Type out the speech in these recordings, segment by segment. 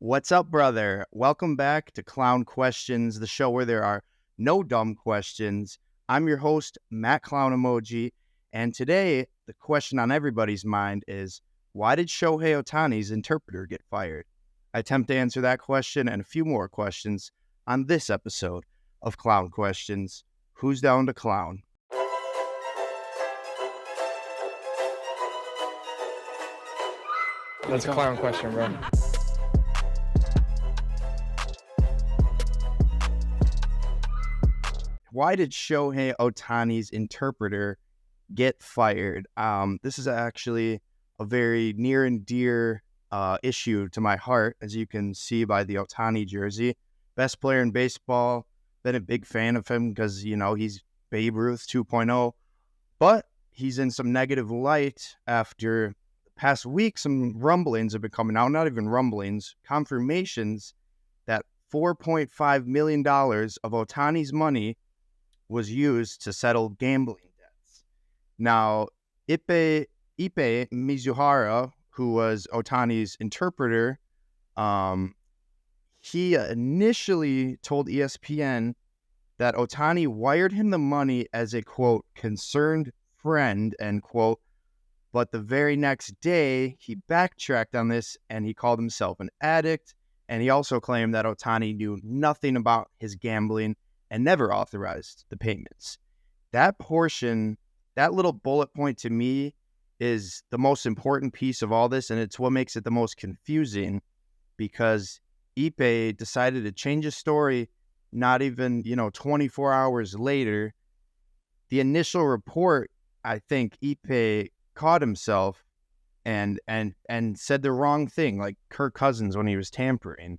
What's up, brother? Welcome back to Clown Questions, the show where there are no dumb questions. I'm your host, Matt Clown Emoji, and today the question on everybody's mind is, why did Shohei Ohtani's interpreter get fired? I attempt to answer that question and a few more questions on this episode of Clown Questions. Who's down to clown? That's a clown question, bro. Why did Shohei Ohtani's interpreter get fired? This is actually a very near and dear issue to my heart, as you can see by the Ohtani jersey. Best player in baseball. Been a big fan of him because, he's Babe Ruth 2.0. But he's in some negative light after the past week. Some rumblings have been coming out. Not even rumblings, confirmations that $4.5 million of Ohtani's money was used to settle gambling debts. Now, Ippei Mizuhara, who was Ohtani's interpreter, he initially told ESPN that Ohtani wired him the money as a, quote, concerned friend, end quote, but the very next day, he backtracked on this and he called himself an addict, and he also claimed that Ohtani knew nothing about his gambling and never authorized the payments. That portion, that little bullet point to me is the most important piece of all this, and it's what makes it the most confusing because Ippei decided to change his story not even, 24 hours later. The initial report, I think Ippei caught himself and said the wrong thing, like Kirk Cousins when he was tampering.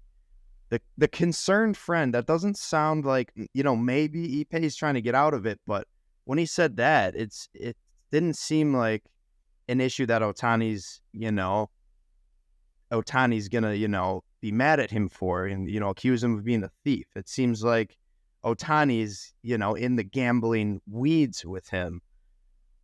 The concerned friend, that doesn't sound like, maybe Ippei's trying to get out of it, but when he said that, it didn't seem like an issue that Ohtani's gonna, be mad at him for and, accuse him of being a thief. It seems like Ohtani's, in the gambling weeds with him,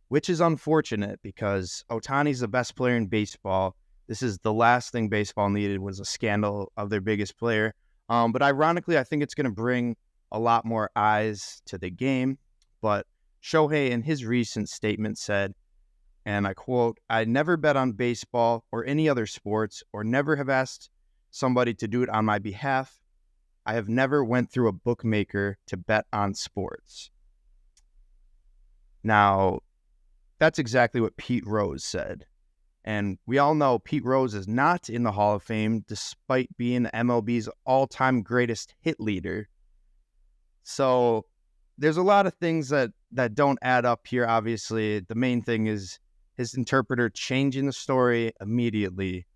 which is unfortunate because Ohtani's the best player in baseball. This is the last thing baseball needed was a scandal of their biggest player. But ironically, I think it's going to bring a lot more eyes to the game. But Shohei, in his recent statement, said, and I quote, "I never bet on baseball or any other sports or never have asked somebody to do it on my behalf. I have never went through a bookmaker to bet on sports." Now, that's exactly what Pete Rose said. And we all know Pete Rose is not in the Hall of Fame despite being MLB's all-time greatest hit leader. So there's a lot of things that don't add up here, obviously. The main thing is his interpreter changing the story immediately.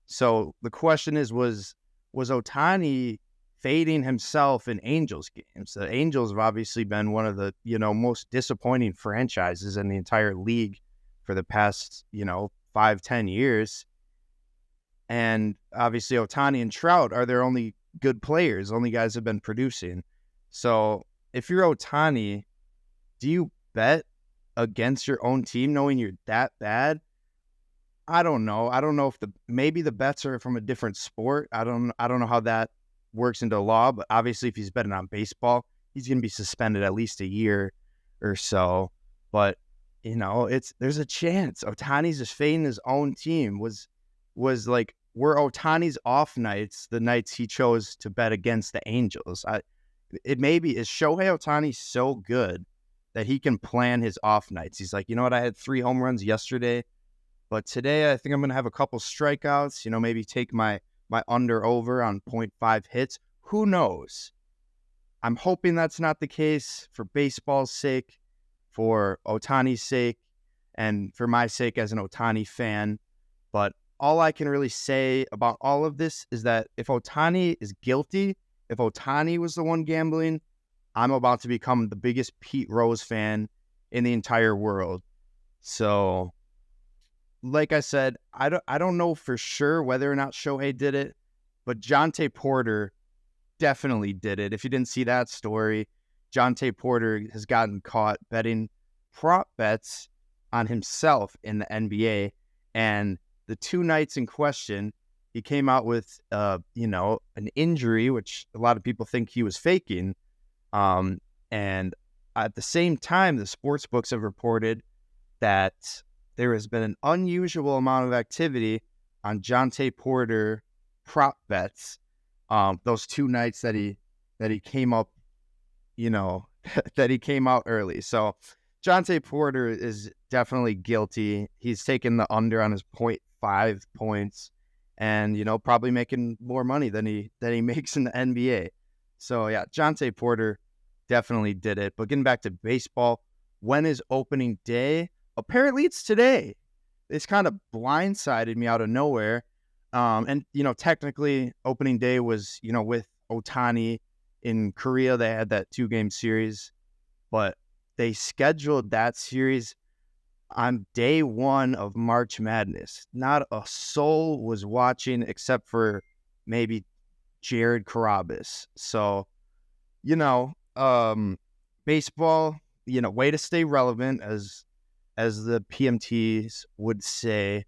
So the question is, was Ohtani fading himself in Angels games? The Angels have obviously been one of the, most disappointing franchises in the entire league for the past, 5-10 years. And obviously Ohtani and Trout are their only good players, only guys have been producing. So if you're Ohtani, do you bet against your own team knowing you're that bad? I don't know. I don't know if maybe the bets are from a different sport. I don't know how that works into law, but obviously if he's betting on baseball, he's going to be suspended at least a year or so. But there's a chance Ohtani's just fading his own team. Were Ohtani's off nights the nights he chose to bet against the Angels? Is Shohei Ohtani so good that he can plan his off nights? He's like, I had 3 home runs yesterday, but today I think I'm going to have a couple strikeouts, maybe take my under over on 0.5 hits. Who knows? I'm hoping that's not the case for baseball's sake, for Ohtani's sake, and for my sake as an Ohtani fan. But all I can really say about all of this is that if Ohtani is guilty, if Ohtani was the one gambling, I'm about to become the biggest Pete Rose fan in the entire world. So, like I said, I don't know for sure whether or not Shohei did it, but Jonte Porter definitely did it. If you didn't see that story, Jonte Porter has gotten caught betting prop bets on himself in the NBA, and the 2 nights in question, he came out with, an injury, which a lot of people think he was faking. And at the same time, the sports books have reported that there has been an unusual amount of activity on Jonte Porter prop bets. Those 2 nights that he came up, that he came out early. So Jonte Porter is definitely guilty. He's taken the under on his 0.5 points, and probably making more money than he makes in the NBA. So yeah, Jonte Porter definitely did it. But getting back to baseball, when is opening day? Apparently it's today. It's kind of blindsided me out of nowhere. And technically opening day was, with Ohtani in Korea. They had that 2-game series, but they scheduled that series on day 1 of March Madness. Not a soul was watching except for maybe Jared Carabas. So, baseball, way to stay relevant, as the PMTs would say.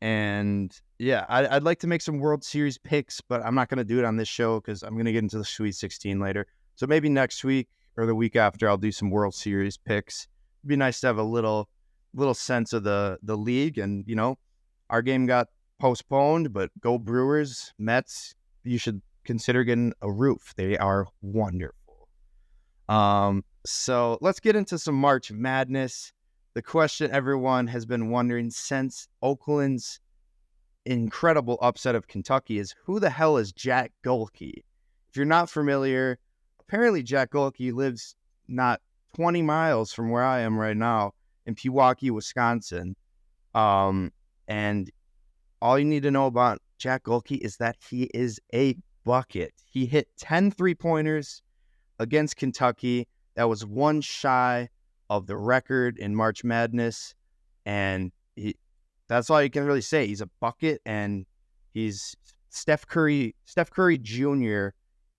And yeah, I'd like to make some World Series picks, but I'm not going to do it on this show because I'm going to get into the Sweet 16 later. So maybe next week or the week after, I'll do some World Series picks. It'd be nice to have a little sense of the league. And, our game got postponed, but go Brewers, Mets, you should consider getting a roof. They are wonderful. So let's get into some March Madness. The question everyone has been wondering since Oakland's incredible upset of Kentucky is, who the hell is Jack Gohlke? If you're not familiar, apparently Jack Gohlke lives not 20 miles from where I am right now in Pewaukee, Wisconsin. And all you need to know about Jack Gohlke is that he is a bucket. He hit 10 3-pointers against Kentucky. That was one shy of the record in March Madness. And that's all you can really say. He's a bucket, and he's Steph Curry Jr.,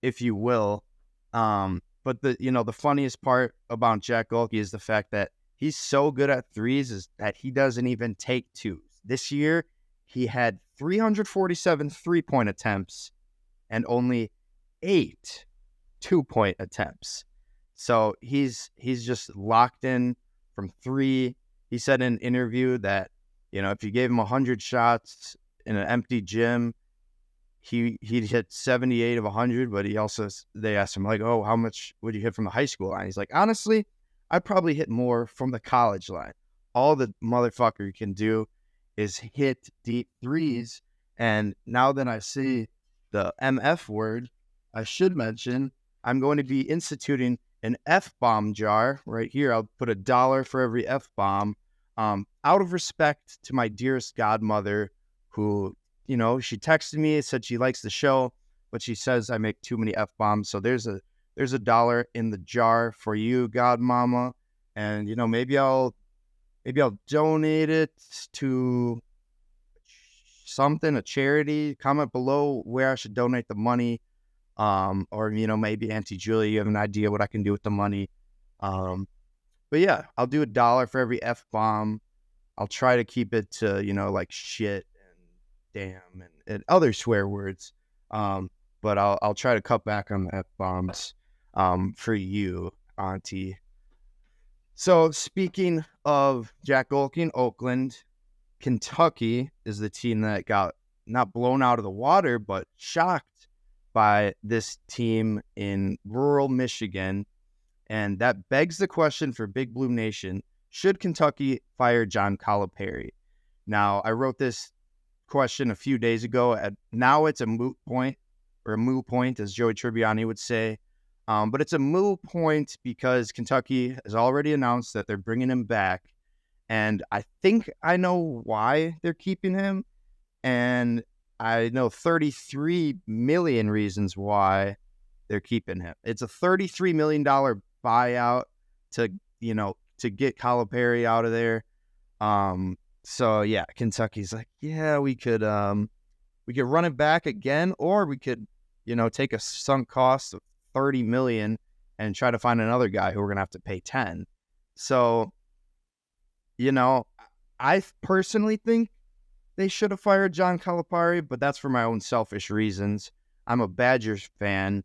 if you will. But the funniest part about Jack Gohlke is the fact that he's so good at threes is that he doesn't even take twos. This year, he had 347 3-point attempts and only 8 2-point attempts. So he's just locked in from 3. He said in an interview that, if you gave him 100 shots in an empty gym, he'd hit 78 of 100. But they asked him, like, oh, how much would you hit from the high school line? He's like, honestly, I'd probably hit more from the college line. All the motherfucker can do is hit deep threes. And now that I see the MF word, I should mention I'm going to be instituting an F-bomb jar right here. I'll put $1 for every F-bomb. Out of respect to my dearest godmother, who, she texted me and said she likes the show, but she says I make too many F-bombs. So there's $1 in the jar for you, godmama. And, maybe I'll donate it to something, a charity. Comment below where I should donate the money. Or, maybe Auntie Julia, you have an idea what I can do with the money. But yeah, I'll do $1 for every F-bomb. I'll try to keep it to, like shit and damn and other swear words. But I'll try to cut back on the F-bombs, for you, Auntie. So speaking of Jack Gohlke in Oakland, Kentucky is the team that got not blown out of the water, but shocked by this team in rural Michigan. And that begs the question for Big Blue Nation, should Kentucky fire John Calipari? Now, I wrote this question a few days ago. Now it's a moot point, or a moo point, as Joey Tribbiani would say. But it's a moo point because Kentucky has already announced that they're bringing him back. And I think I know why they're keeping him. And I know 33 million reasons why they're keeping him. It's a $33 million buyout to get Calipari out of there. So yeah, Kentucky's like, yeah, we could run it back again, or we could, take a sunk cost of 30 million and try to find another guy who we're going to have to pay 10. So, I personally think they should have fired John Calipari, but that's for my own selfish reasons. I'm a Badgers fan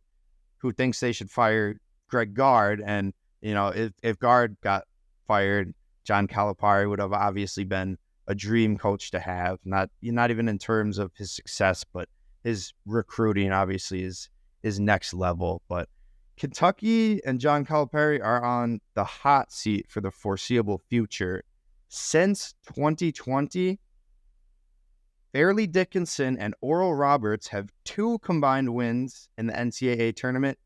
who thinks they should fire Greg Gard, and if Gard got fired, John Calipari would have obviously been a dream coach to have. Not even in terms of his success, but his recruiting obviously is next level. But Kentucky and John Calipari are on the hot seat for the foreseeable future. Since 2020, Fairleigh Dickinson and Oral Roberts have 2 combined wins in the NCAA tournament.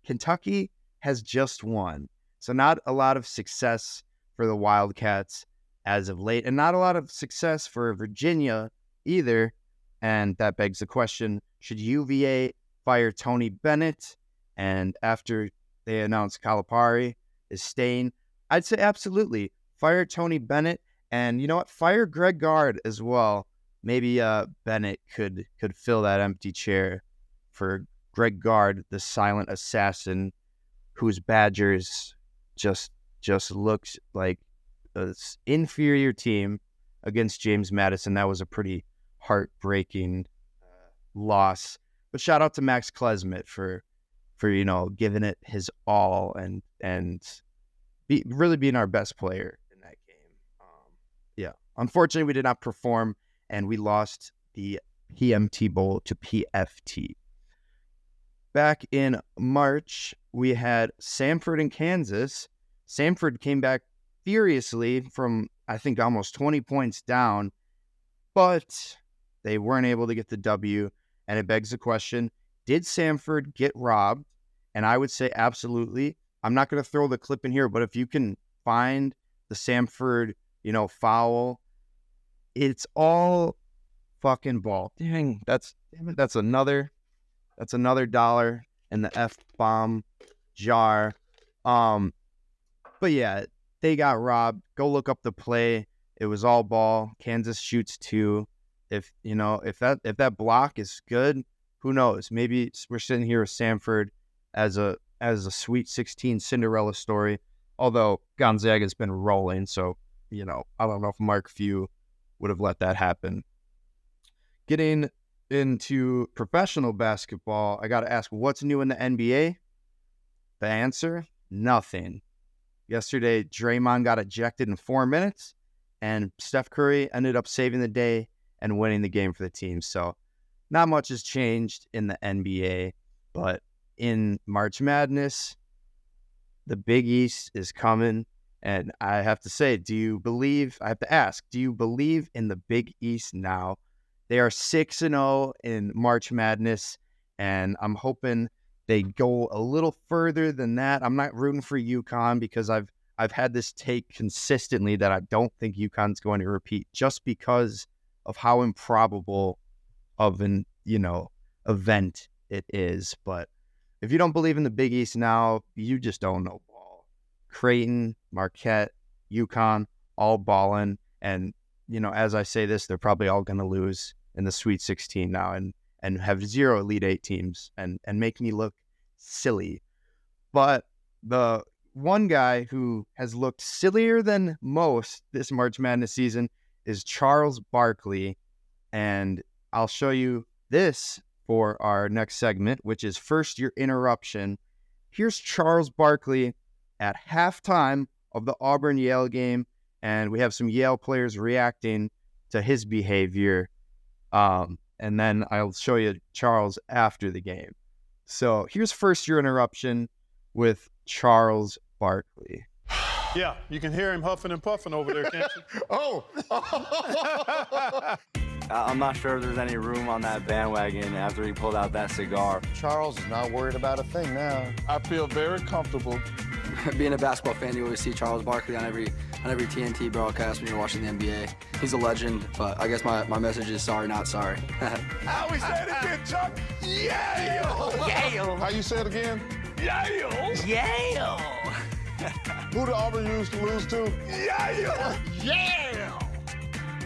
Kentucky has just 1. So not a lot of success for the Wildcats as of late, and not a lot of success for Virginia either. And that begs the question, should UVA fire Tony Bennett? And after they announced Calipari is staying, I'd say absolutely. Fire Tony Bennett, and you know what? Fire Greg Gard as well. Maybe Bennett could fill that empty chair for Greg Gard, the silent assassin, whose Badgers just looked like an inferior team against James Madison. That was a pretty heartbreaking loss. But shout out to Max Klesmit for giving it his all and really being our best player in that game. Unfortunately, we did not perform, and we lost the PMT Bowl to PFT. Back in March, we had Samford in Kansas. Samford came back furiously from, I think, almost 20 points down, but they weren't able to get the W, and it begs the question, did Samford get robbed? And I would say absolutely. I'm not going to throw the clip in here, but if you can find the Samford, foul, it's all fucking ball. Damn it, that's another dollar in the F-bomb jar. But yeah, they got robbed. Go look up the play. It was all ball. Kansas shoots 2. If that block is good, who knows? Maybe we're sitting here with Samford as a Sweet 16 Cinderella story. Although Gonzaga's been rolling, so I don't know if Mark Few would have let that happen. Getting into professional basketball, I got to ask, what's new in the NBA? The answer, nothing. Yesterday, Draymond got ejected in 4 minutes, and Steph Curry ended up saving the day and winning the game for the team. So not much has changed in the NBA, but in March Madness, the Big East is coming. And I have to say, do you believe in the Big East now? They are 6-0 in March Madness, and I'm hoping they go a little further than that. I'm not rooting for UConn because I've had this take consistently that I don't think UConn's going to repeat just because of how improbable of an event it is. But if you don't believe in the Big East now, you just don't know ball. Creighton, Marquette, UConn, all balling. And, as I say this, they're probably all going to lose in the Sweet 16 now and have 0 Elite 8 teams and make me look silly. But the one guy who has looked sillier than most this March Madness season is Charles Barkley. And I'll show you this for our next segment, which is First Year Interruption. Here's Charles Barkley at halftime of the Auburn-Yale game, and we have some Yale players reacting to his behavior. And then I'll show you Charles after the game. So here's First Year Interruption with Charles Barkley. Yeah, you can hear him huffing and puffing over there, can't you? Oh! I'm not sure if there's any room on that bandwagon after he pulled out that cigar. Charles is not worried about a thing now. I feel very comfortable. Being a basketball fan, you always see Charles Barkley on every TNT broadcast when you're watching the NBA. He's a legend, but I guess my message is sorry, not sorry. How we say it again, Chuck? Yale! Yale! How you say it again? Yale! Yale! Who did Auburn used to lose to? Yale! Yale!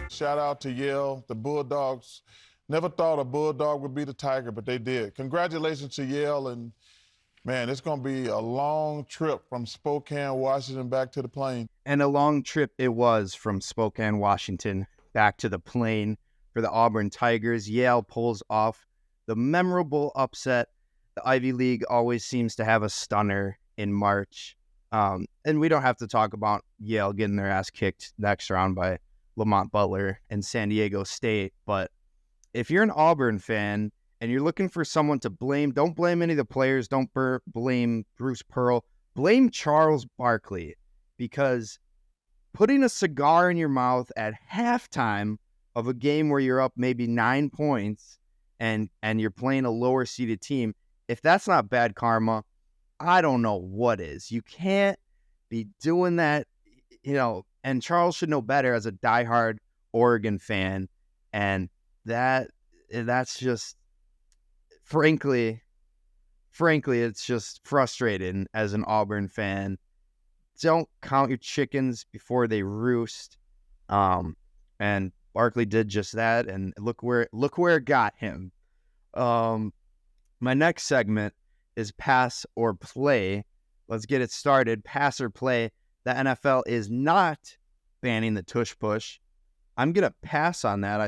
Shout out to Yale, the Bulldogs. Never thought a Bulldog would be the Tiger, but they did. Congratulations to Yale, and man, it's going to be a long trip from Spokane, Washington, back to the Plain. And a long trip it was from Spokane, Washington, back to the Plain for the Auburn Tigers. Yale pulls off the memorable upset. The Ivy League always seems to have a stunner in March. And we don't have to talk about Yale getting their ass kicked next round by Lamont Butler and San Diego State. But if you're an Auburn fan and you're looking for someone to blame, don't blame any of the players. Don't blame Bruce Pearl. Blame Charles Barkley, because putting a cigar in your mouth at halftime of a game where you're up maybe 9 points and you're playing a lower seeded team, if that's not bad karma, I don't know what is. You can't be doing that, and Charles should know better as a diehard Oregon fan. And that's just, frankly, it's just frustrating as an Auburn fan. Don't count your chickens before they roost. And Barkley did just that, and look where it got him. My next segment is pass or play. Let's get it started. Pass or play. The NFL is not banning the tush push. I'm gonna pass on that.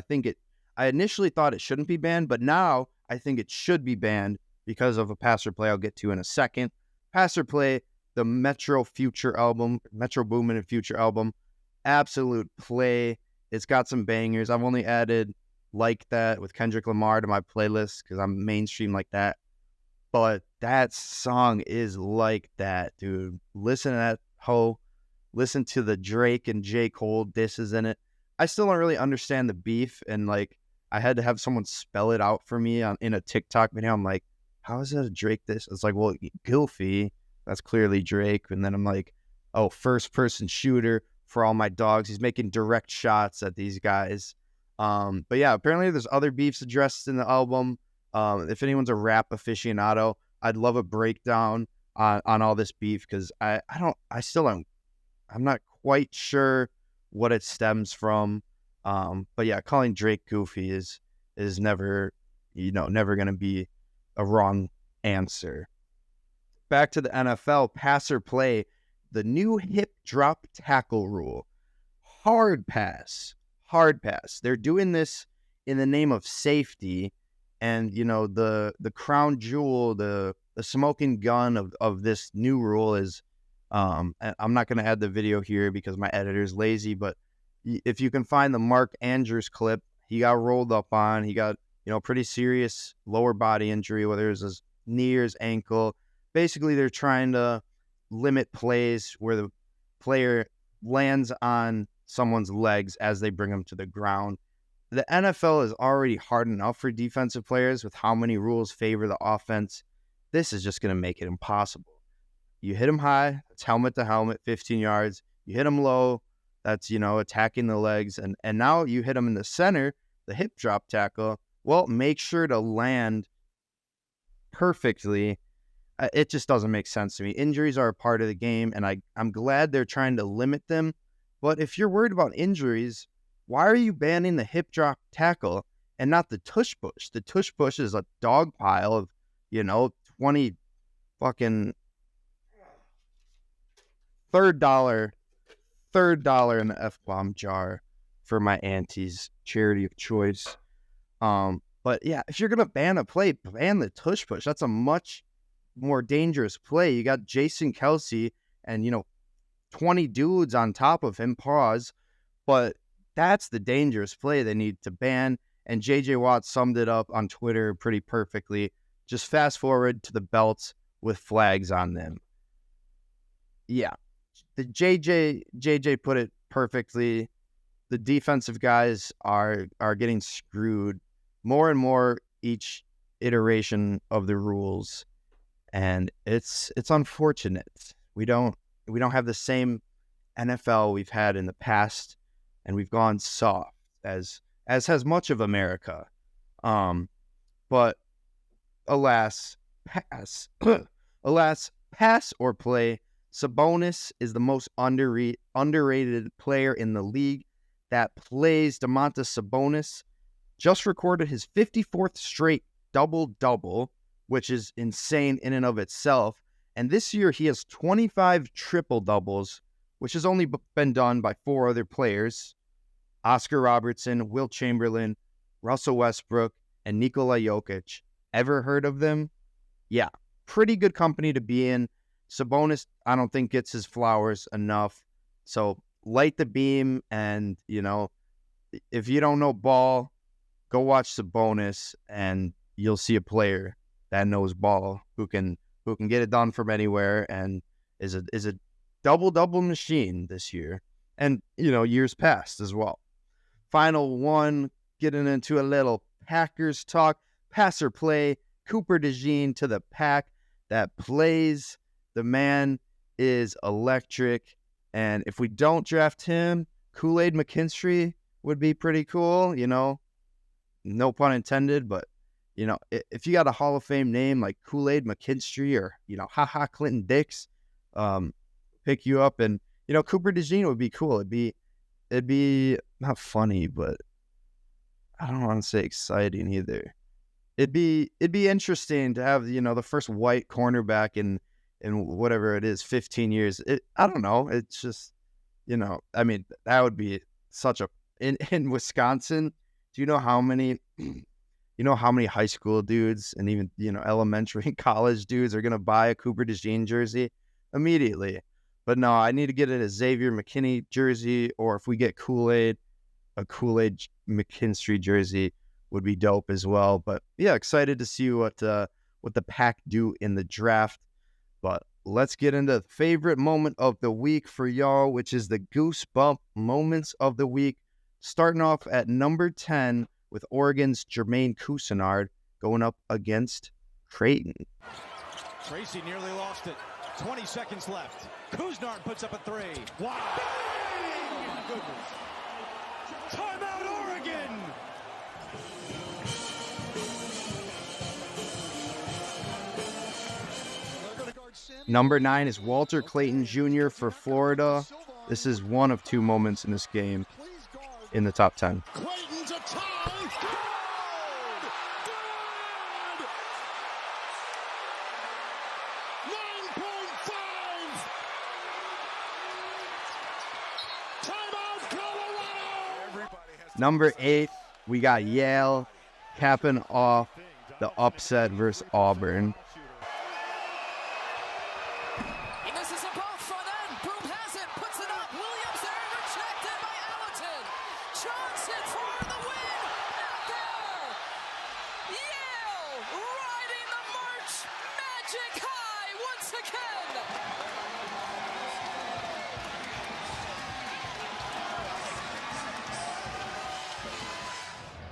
I initially thought it shouldn't be banned, but now I think it should be banned because of a pass or play I'll get to in a second. Pass or play, the Metro Boomin and Future album, absolute play. It's got some bangers. I've only added Like That with Kendrick Lamar to my playlist because I'm mainstream like that. But that song is like that, dude. Listen to that hoe. Listen to the Drake and J. Cole disses in it. I still don't really understand the beef, and I had to have someone spell it out for me in a TikTok video. I'm like, how is that a Drake diss? It's like, well, Goofy, that's clearly Drake. And then I'm like, oh, first person shooter for all my dogs. He's making direct shots at these guys. But yeah, apparently there's other beefs addressed in the album. If anyone's a rap aficionado, I'd love a breakdown on all this beef, because I'm not quite sure what it stems from. But yeah, calling Drake Goofy is never going to be a wrong answer. Back to the NFL, pass or play, the new hip drop tackle rule. Hard pass. They're doing this in the name of safety. And, the crown jewel, the smoking gun of this new rule is, I'm not going to add the video here because my editor's lazy, but if you can find the Mark Andrews clip, he got rolled up on. He got, pretty serious lower body injury, whether it was his knee or his ankle. Basically, they're trying to limit plays where the player lands on someone's legs as they bring them to the ground. The NFL is already hard enough for defensive players with how many rules favor the offense. This is just going to make it impossible. You hit them high, it's helmet to helmet, 15 yards. You hit them low, that's, attacking the legs. And now you hit them in the center, the hip drop tackle. Well, make sure to land perfectly. It just doesn't make sense to me. Injuries are a part of the game, and I'm glad they're trying to limit them. But if you're worried about injuries, why are you banning the hip drop tackle and not the tush push? The tush push is a dog pile of, 20 fucking third dollar in the F-bomb jar for my auntie's charity of choice. But yeah, if you're going to ban a play, ban the tush push. That's a much more dangerous play. You got Jason Kelsey and, 20 dudes on top of him, but that's the dangerous play they need to ban. And J.J. Watt summed it up on Twitter pretty perfectly. Just fast forward to the belts with flags on them. Yeah, the JJ put it perfectly. The defensive guys are getting screwed more and more each iteration of the rules, and it's unfortunate. We don't have the same NFL we've had in the past, and we've gone soft as has much of America. But alas, pass or play. Sabonis is the most underrated player in the league. That plays. Domantas Sabonis just recorded his 54th straight double-double, which is insane in and of itself. And this year he has 25 triple-doubles, which has only been done by 4 other players: Oscar Robertson, Wilt Chamberlain, Russell Westbrook, and Nikola Jokic. Ever heard of them? Yeah, pretty good company to be in. Sabonis, I don't think gets his flowers enough. So light the beam, and, if you don't know ball, go watch Sabonis, and you'll see a player that knows ball who can get it done from anywhere and is a double machine this year, and years past as well. Final one, getting into a little Packers talk. Pass or play, Cooper DeJean to the pack that plays. The man is electric, and if we don't draft him, Kool-Aid McKinstry would be pretty cool. No pun intended, but if you got a Hall of Fame name like Kool-Aid McKinstry or haha Clinton Dix, pick you up, and Cooper DeJean would be cool. It'd be not funny, but I don't want to say exciting either. It'd be interesting to have the first white cornerback in whatever it is, 15 years. I don't know. It's just I mean, that would be such a in Wisconsin. Do you know how many high school dudes and even elementary and college dudes are gonna buy a Cooper DeJean jersey immediately? But no, I need to get a Xavier McKinney jersey, or if we get Kool-Aid, a Kool-Aid McKinstry jersey would be dope as well. But yeah, excited to see what the Pack do in the draft. But let's get into the favorite moment of the week for y'all, which is the Goosebump moments of the week. Starting off at number 10 with Oregon's Jermaine Couisnard going up against Creighton. Tracy nearly lost it. 20 seconds left. Couisnard puts up a three. Wow. Oh, my goodness. Timeout, Oregon. Number 9 is Walter Clayton Jr. for Florida. This is one of two moments in this game in the top 10. Clayton's a tie. Good! Good! 9.5. Timeout, Colorado. Number 8, we got Yale capping off the upset versus Auburn. He misses them both front end. Broom has it, puts it up. Williams there, rejected by Allerton. Johnson for the win. Not there. Yale riding the March Magic high once again.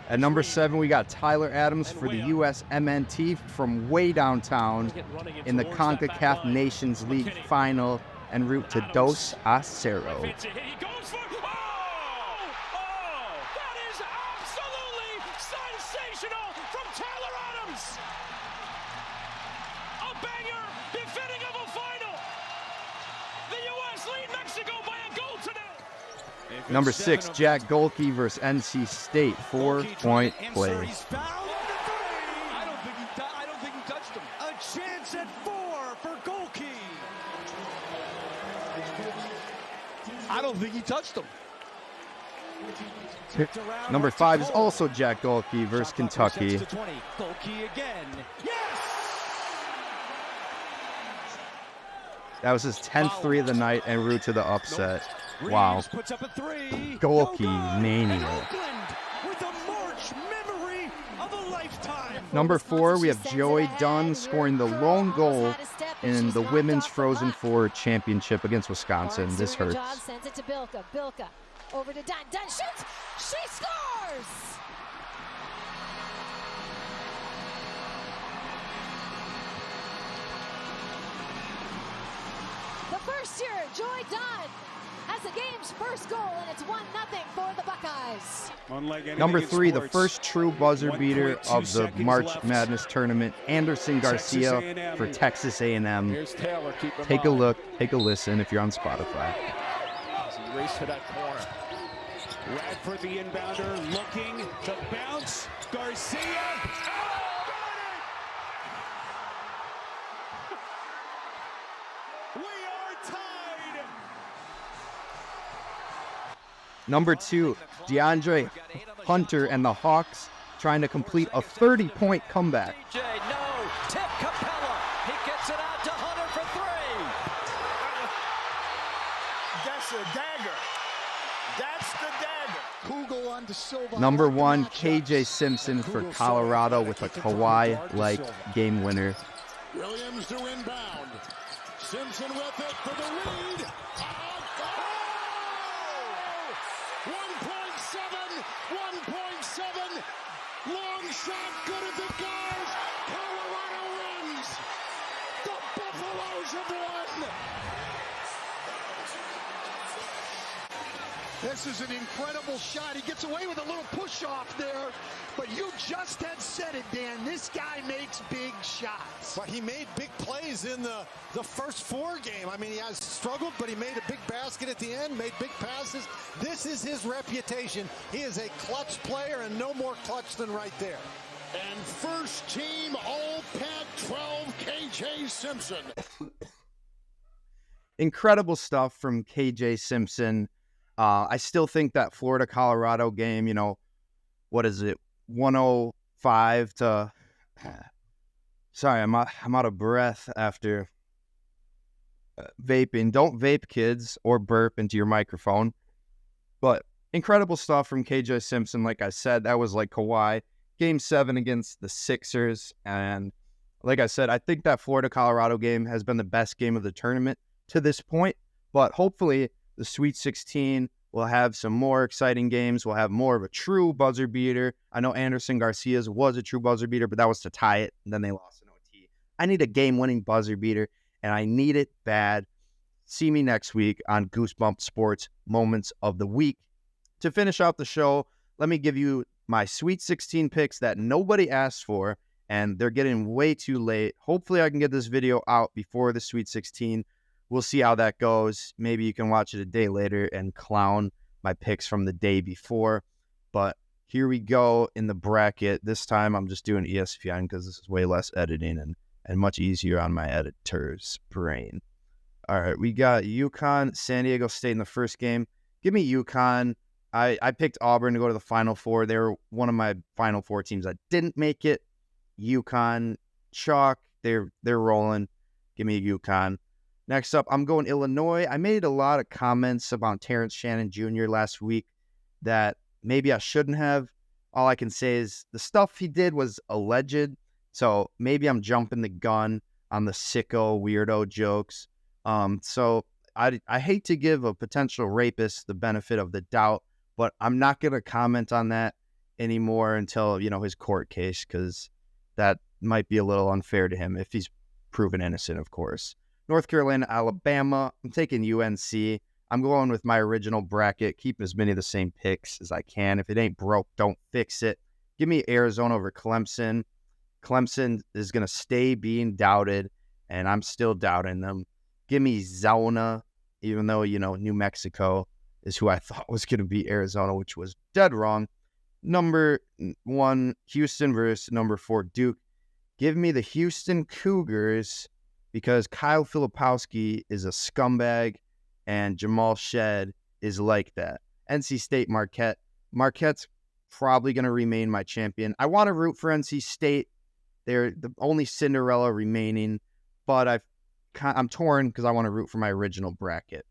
At number 7, we got Tyler Adams for the USMNT from way downtown in the CONCACAF Nations League final en route to Dos Acero. He goes for that is absolutely sensational from Tyler Adams. A banger, befitting of a final. The U.S. lead Mexico by a goal to nil. Number 6, Jack Gohlke versus NC State, 4-point play. I don't think he touched him. A chance at 4 for Gohlke. I don't think he touched him. Number 5 is also Jack Gohlke versus Kentucky. Gohlke again. Yes! That was his 10th three of the night en route to the upset. Wow. Puts up a three. Gohlke And mania. Oakland with a March memory of a lifetime. Number 4, we have Joey Dunn scoring the lone goal in the Women's Frozen Four championship against Wisconsin. This hurts. Sends it to Bilka. Bilka over to Dunn. Dunn shoots. She scores. The first year, Joy Dunn has the game's first goal, and it's 1-0 for the Buckeyes. Number 3, the first true buzzer beater of the March Madness tournament, Anderson Garcia for Texas A&M. Take a look, take a listen if you're on Spotify. As he races to that corner. Radford, the inbounder, looking to bounce. Garcia. We are tied. Number 2, DeAndre Hunter and the Hawks trying to complete a 30-point comeback. DJ, no, tip Capella. He gets it out to Hunter for three. That's a dagger. That's the dagger. Kugel on to Silva. Number 1, KJ Simpson for Colorado with a Kawhi-like game winner. Williams to inbound. Simpson with it for the lead. Oh! 1.7. Long shot, good as it goes. Colorado wins. The Buffaloes have won. This is an incredible shot. He gets away with a little push-off there, but you just had said it, Dan. This guy makes big shots. But he made big plays in the first 4 game. I mean, he has struggled, but he made a big basket at the end, made big passes. This is his reputation. He is a clutch player, and no more clutch than right there. And first team All-Pac-12, KJ Simpson. Incredible stuff from KJ Simpson. I still think that Florida-Colorado game, what is it, 105 to... Sorry, I'm out of breath after vaping. Don't vape, kids, or burp into your microphone. But incredible stuff from KJ Simpson. Like I said, that was like Kawhi. Game 7 against the Sixers. And like I said, I think that Florida-Colorado game has been the best game of the tournament to this point. But hopefully the Sweet 16 will have some more exciting games. We'll have more of a true buzzer beater. I know Anderson Garcia's was a true buzzer beater, but that was to tie it, and then they lost in OT. I need a game-winning buzzer beater, and I need it bad. See me next week on Goosebump Sports Moments of the Week. To finish out the show, let me give you my Sweet 16 picks that nobody asked for, and they're getting way too late. Hopefully I can get this video out before the Sweet 16. We'll see how that goes. Maybe you can watch it a day later and clown my picks from the day before. But here we go in the bracket. This time I'm just doing ESPN because this is way less editing and much easier on my editor's brain. All right, we got UConn, San Diego State in the first game. Give me UConn. I picked Auburn to go to the Final Four. They were one of my Final Four teams that didn't make it. UConn, chalk. They're rolling. Give me UConn. Next up, I'm going Illinois. I made a lot of comments about Terrence Shannon Jr. last week that maybe I shouldn't have. All I can say is the stuff he did was alleged, so maybe I'm jumping the gun on the sicko weirdo jokes. So I hate to give a potential rapist the benefit of the doubt, but I'm not going to comment on that anymore until, his court case, because that might be a little unfair to him if he's proven innocent, of course. North Carolina, Alabama. I'm taking UNC. I'm going with my original bracket. Keep as many of the same picks as I can. If it ain't broke, don't fix it. Give me Arizona over Clemson. Clemson is going to stay being doubted, and I'm still doubting them. Give me Zona, even though, New Mexico is who I thought was going to be Arizona, which was dead wrong. Number 1, Houston versus number 4, Duke. Give me the Houston Cougars, because Kyle Filipowski is a scumbag and Jamal Shed is like that. NC State, Marquette. Marquette's probably going to remain my champion. I want to root for NC State. They're the only Cinderella remaining, but I'm torn because I want to root for my original bracket.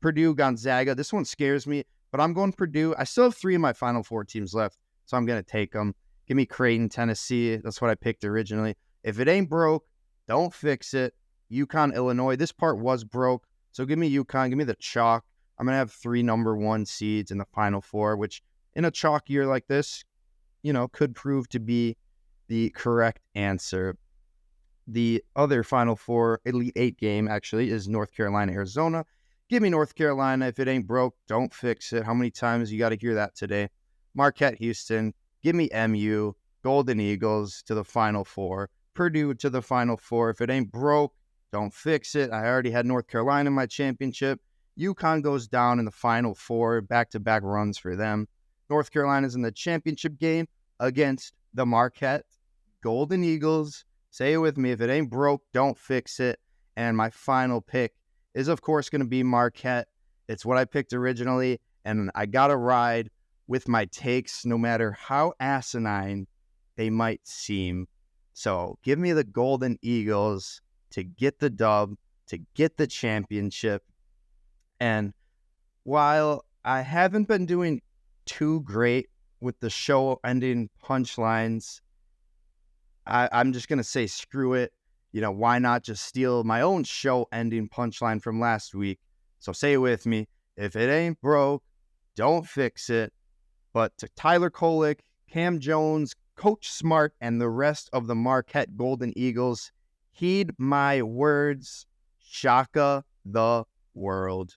Purdue, Gonzaga. This one scares me, but I'm going Purdue. I still have 3 of my Final Four teams left, so I'm going to take them. Give me Creighton, Tennessee. That's what I picked originally. If it ain't broke, don't fix it. UConn, Illinois. This part was broke, so give me UConn. Give me the chalk. I'm going to have 3 number 1 seeds in the Final Four, which in a chalk year like this, could prove to be the correct answer. The other Final Four, Elite 8 game, actually, is North Carolina, Arizona. Give me North Carolina. If it ain't broke, don't fix it. How many times you got to hear that today? Marquette, Houston. Give me MU. Golden Eagles to the Final Four. Purdue to the Final Four. If it ain't broke, don't fix it. I already had North Carolina in my championship. UConn goes down in the Final Four. Back-to-back runs for them. North Carolina's in the championship game against the Marquette Golden Eagles. Say it with me. If it ain't broke, don't fix it. And my final pick is, of course, going to be Marquette. It's what I picked originally, and I got to ride with my takes, no matter how asinine they might seem. So give me the Golden Eagles to get the dub, to get the championship. And while I haven't been doing too great with the show-ending punchlines, I'm just going to say screw it. Why not just steal my own show-ending punchline from last week? So say it with me. If it ain't broke, don't fix it. But to Tyler Kolek, Cam Jones, Coach Smart, and the rest of the Marquette Golden Eagles, heed my words. Shaka the world.